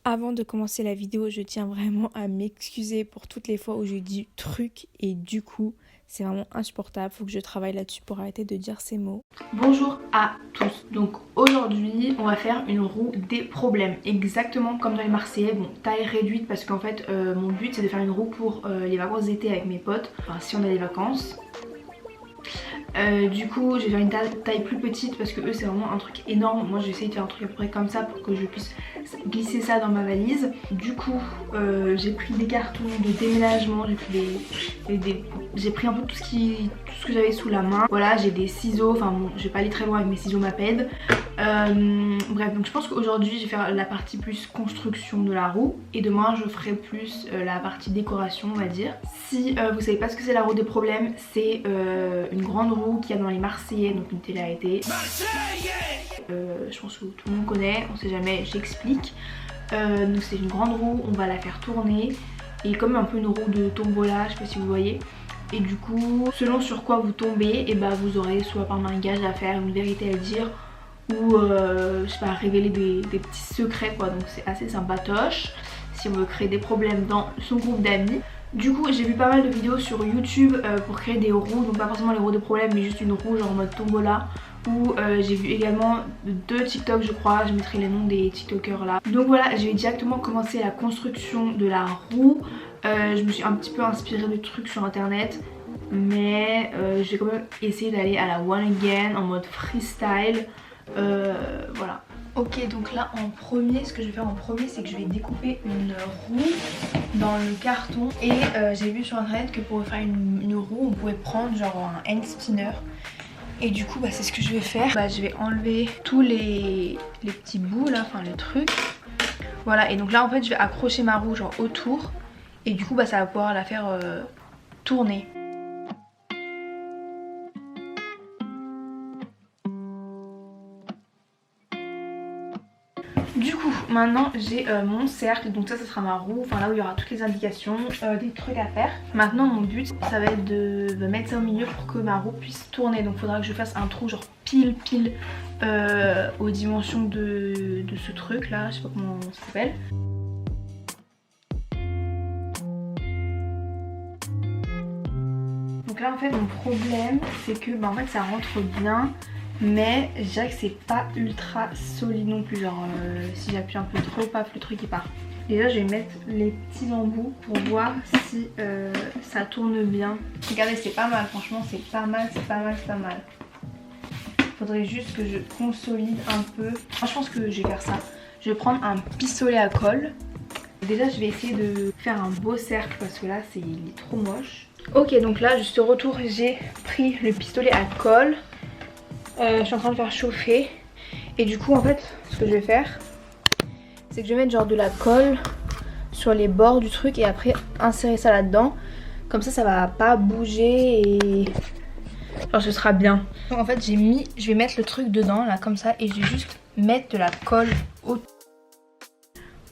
Avant de commencer la vidéo, je tiens vraiment à m'excuser pour toutes les fois où je dis truc et du coup, c'est vraiment insupportable. Faut que je travaille là-dessus pour arrêter de dire ces mots. Bonjour à tous. Donc aujourd'hui, on va faire une roue des problèmes. Exactement comme dans les Marseillais. Bon, taille réduite parce qu'en fait, mon but c'est de faire une roue pour les vacances d'été avec mes potes. Enfin, si on a des vacances. Du coup, je vais faire une taille plus petite parce que eux c'est vraiment un truc énorme. Moi, j'essaye de faire un truc à peu près comme ça pour que je puisse glisser ça dans ma valise. Du coup, j'ai pris des cartons de déménagement, j'ai pris un peu tout ce que j'avais sous la main. Voilà, j'ai des ciseaux, enfin bon, je vais pas aller très loin avec mes ciseaux Maped. Bref, donc je pense qu'aujourd'hui je vais faire la partie plus construction de la roue et demain je ferai plus la partie décoration, on va dire. Si vous savez pas ce que c'est la roue des problèmes, c'est une grande roue qu'il y a dans les Marseillais, donc une télé-réalité. Je pense que tout le monde connaît, on sait jamais, j'explique. Donc c'est une grande roue, on va la faire tourner et comme un peu une roue de tombola, je sais pas si vous voyez. Et du coup, selon sur quoi vous tombez, et bah vous aurez soit par un gage à faire, une vérité à dire, ou je sais pas, révéler des petits secrets quoi. Donc c'est assez sympatoche si on veut créer des problèmes dans son groupe d'amis. Du coup j'ai vu pas mal de vidéos sur YouTube pour créer des roues, donc pas forcément les roues de problème mais juste une roue genre en mode tombola. Ou j'ai vu également 2 TikTok je crois, je mettrai les noms des TikTokers là. Donc voilà, je vais directement commencer la construction de la roue. Je me suis un petit peu inspirée de trucs sur internet, mais je vais quand même essayer d'aller à la one again en mode freestyle. Voilà. Ok, donc là en premier, ce que je vais faire en premier, c'est que je vais découper une roue dans le carton. Et j'ai vu sur internet que pour faire une roue, on pouvait prendre genre un hand spinner. Et du coup, bah, c'est ce que je vais faire. Bah, je vais enlever tous les petits bouts là, enfin le truc. Voilà, et donc là en fait, je vais accrocher ma roue genre autour. Et du coup, bah, ça va pouvoir la faire tourner. Du coup maintenant j'ai mon cercle, donc ça sera ma roue, enfin là où il y aura toutes les indications, des trucs à faire. Maintenant mon but ça va être de mettre ça au milieu pour que ma roue puisse tourner. Donc il faudra que je fasse un trou genre pile aux dimensions de ce truc là, je sais pas comment ça s'appelle. Donc là en fait mon problème c'est que bah, en fait ça rentre bien, mais je dirais que c'est pas ultra solide non plus, genre si j'appuie un peu trop, paf, le truc il part. Déjà je vais mettre les petits embouts pour voir si ça tourne bien. Regardez, c'est pas mal, franchement c'est pas mal, c'est pas mal, c'est pas mal. Faudrait juste que je consolide un peu. Moi je pense que je vais faire ça. Je vais prendre un pistolet à colle. Déjà je vais essayer de faire un beau cercle parce que là il est trop moche. Ok, donc là juste au retour j'ai pris le pistolet à colle. Je suis en train de faire chauffer. Et du coup en fait ce que je vais faire, c'est que je vais mettre genre de la colle sur les bords du truc et après insérer ça là-dedans. Comme ça va pas bouger et genre ce sera bien. Donc en fait je vais mettre le truc dedans là comme ça et je vais juste mettre de la colle autour.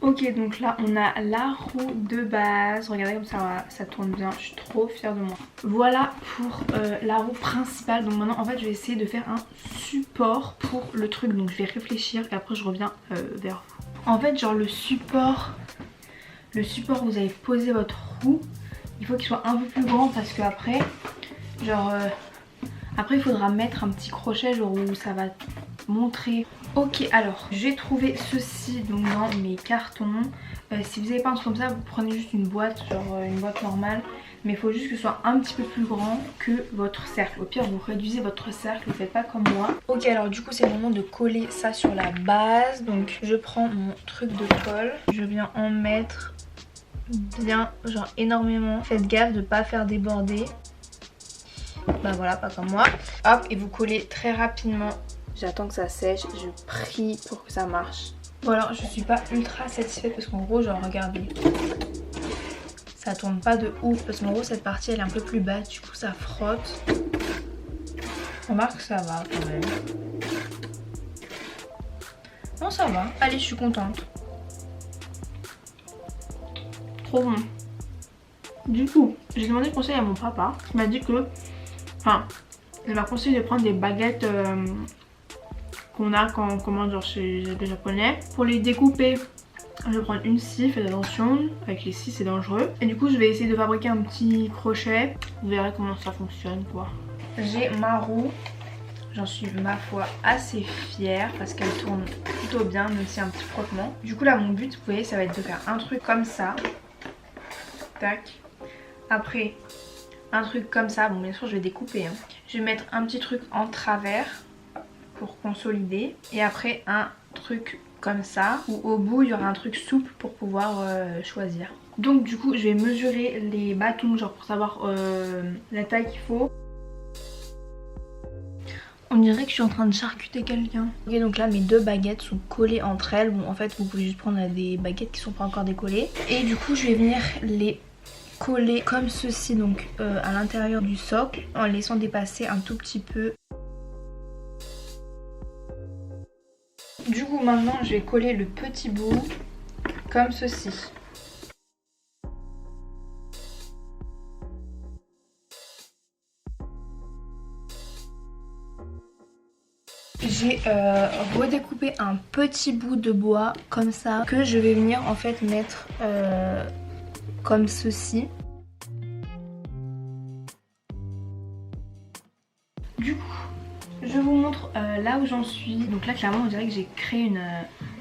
Ok, donc là on a la roue de base, regardez comme ça tourne bien, je suis trop fière de moi. Voilà pour la roue principale. Donc maintenant en fait je vais essayer de faire un support pour le truc, donc je vais réfléchir et après je reviens vers vous. En fait genre le support où vous avez posé votre roue, il faut qu'il soit un peu plus grand parce que après genre après il faudra mettre un petit crochet genre où ça va montrer. Ok, alors j'ai trouvé ceci donc dans mes cartons. Si vous n'avez pas un truc comme ça, vous prenez juste une boîte, genre une boîte normale, mais il faut juste que ce soit un petit peu plus grand que votre cercle. Au pire vous réduisez votre cercle, vous faites pas comme moi. Ok, alors du coup c'est le moment de coller ça sur la base. Donc je prends mon truc de colle, je viens en mettre bien, genre énormément. Faites gaffe de pas faire déborder. Bah voilà, pas comme moi. Hop, et vous collez très rapidement. J'attends que ça sèche, je prie pour que ça marche. Bon alors je suis pas ultra satisfaite parce qu'en gros genre regardez, ça tourne pas de ouf parce qu'en gros cette partie elle est un peu plus basse, du coup ça frotte. On remarque que ça va quand même. Non ça va, allez je suis contente. Trop bon. Du coup j'ai demandé conseil à mon papa qui m'a dit que, enfin il m'a conseillé de prendre des baguettes qu'on a quand on commande genre chez les japonais pour les découper Je vais prendre une scie, faites attention, avec les scies c'est dangereux. Et du coup je vais essayer de fabriquer un petit crochet. Vous verrez comment ça fonctionne quoi. J'ai ma roue, j'en suis ma foi assez fière parce qu'elle tourne plutôt bien, même s'il y a un petit frottement. Du coup là mon but, vous voyez, ça va être de faire un truc comme ça. Tac. Après un truc comme ça, bon bien sûr je vais découper hein. Je vais mettre un petit truc en travers pour consolider. Et après un truc comme ça, où au bout il y aura un truc souple pour pouvoir choisir. Donc du coup je vais mesurer les bâtons genre pour savoir la taille qu'il faut. On dirait que je suis en train de charcuter quelqu'un. Ok, donc là mes deux baguettes sont collées entre elles. Bon en fait vous pouvez juste prendre des baguettes qui sont pas encore décollées. Et du coup je vais venir les coller comme ceci, donc à l'intérieur du socle, en laissant dépasser un tout petit peu. Du coup maintenant je vais coller le petit bout comme ceci. J'ai redécoupé un petit bout de bois comme ça que je vais venir en fait mettre comme ceci. Du coup je vous montre là où j'en suis. Donc là clairement on dirait que j'ai créé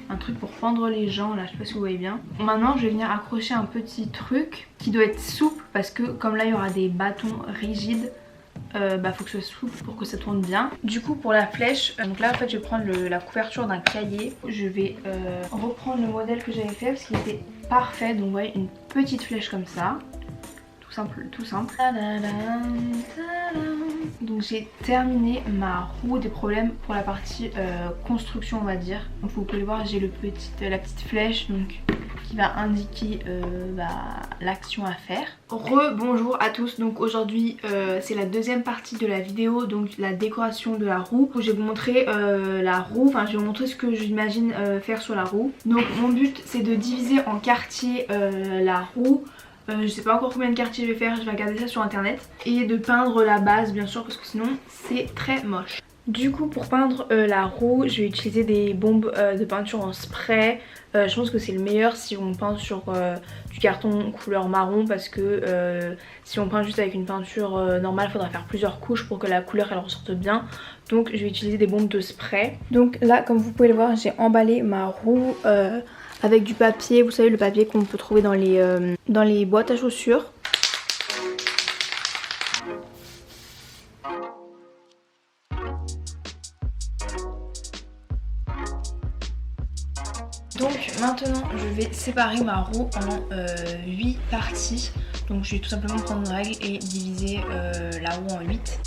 un truc pour pendre les gens là, je sais pas si vous voyez bien. Maintenant je vais venir accrocher un petit truc qui doit être souple parce que comme là il y aura des bâtons rigides, faut que ce soit souple pour que ça tourne bien. Du coup pour la flèche, donc là en fait je vais prendre la couverture d'un cahier. Je vais reprendre le modèle que j'avais fait parce qu'il était parfait. Donc vous voyez une petite flèche comme ça. Tout simple. Donc j'ai terminé ma roue. Des problèmes pour la partie construction on va dire. Donc vous pouvez le voir, j'ai la petite flèche donc qui va indiquer l'action à faire. Rebonjour à tous, donc aujourd'hui c'est la deuxième partie de la vidéo, donc la décoration de la roue. Je vais vous montrer la roue, enfin je vais vous montrer ce que j'imagine faire sur la roue. Donc mon but c'est de diviser en quartiers la roue. Je sais pas encore combien de quartiers je vais faire, je vais regarder ça sur internet. Et de peindre la base bien sûr parce que sinon c'est très moche. Du coup pour peindre la roue je vais utiliser des bombes de peinture en spray. Je pense que c'est le meilleur si on peint sur du carton couleur marron parce que si on peint juste avec une peinture normale il faudra faire plusieurs couches pour que la couleur elle ressorte bien. Donc je vais utiliser des bombes de spray. Donc là comme vous pouvez le voir j'ai emballé ma roue avec du papier, vous savez le papier qu'on peut trouver dans les boîtes à chaussures. Donc maintenant je vais séparer ma roue en 8 parties. Donc je vais tout simplement prendre une règle et diviser la roue en 8.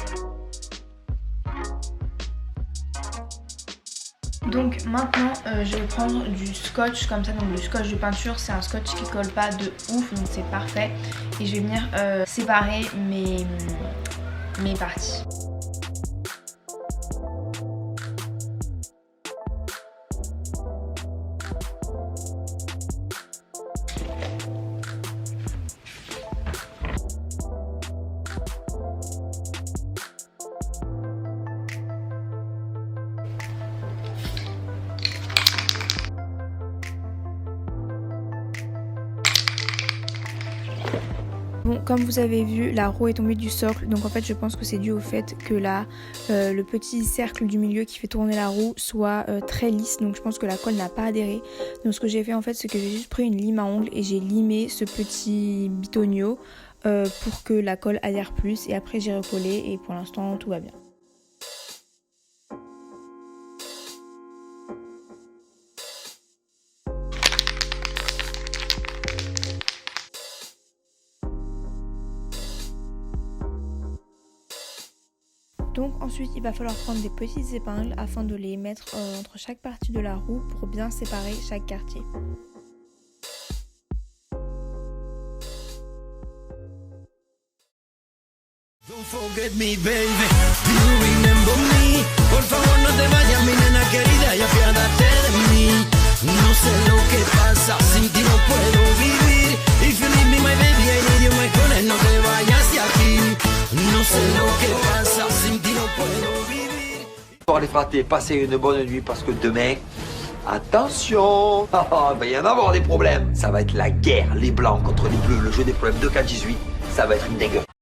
Donc maintenant je vais prendre du scotch comme ça, donc le scotch de peinture c'est un scotch qui colle pas de ouf donc c'est parfait. Et je vais venir séparer mes parties. Bon, comme vous avez vu, la roue est tombée du socle, donc en fait je pense que c'est dû au fait que là, le petit cercle du milieu qui fait tourner la roue soit très lisse, donc je pense que la colle n'a pas adhéré. Donc ce que j'ai fait en fait, c'est que j'ai juste pris une lime à ongles et j'ai limé ce petit bitonio pour que la colle adhère plus, et après j'ai recollé et pour l'instant tout va bien. Donc ensuite il va falloir prendre des petites épingles afin de les mettre entre chaque partie de la roue pour bien séparer chaque quartier. Don't forget me, baby. Do you remember me? Por favor no te vayas, mi nena querida, y apiádate de mí. No sé lo que pasa, sin ti no puedo vivir. If you leave me, my baby, I need you, my honey, no te vayas de aquí. No sé lo que pasa, sin ti no puedo vivir. Pour les frater, passez une bonne nuit parce que demain, Attention, il va y en avoir des problèmes. Ça va être la guerre, les blancs contre les bleus, le jeu des problèmes 2K18. Ça va être une dinguerie.